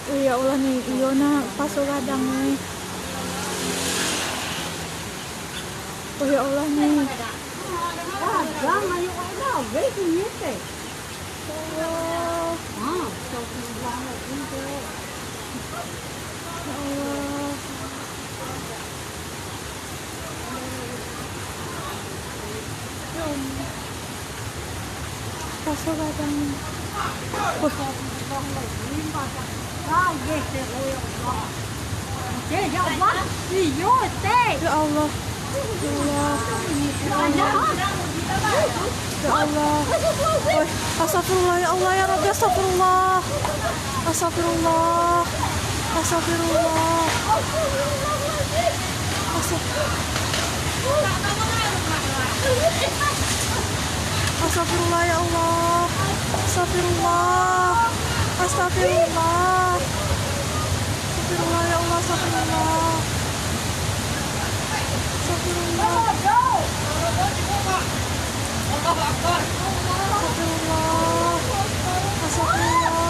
Oh ya Allah nih, iyo na pasugadang nih. Oh ya Allah nih. Pasugadang. Ya Allah. Ya Allah. Ya Allah. Astagfirullah ya Allah ya Rabbi, astagfirullah. Astagfirullah. Astagfirullah. Astagfirullah ya Allah. Astagfirullah. Astagfirullah. Astagfirullah ya Allah, astagfirullah. Astagfirullah. Astagfirullah. Astagfirullah.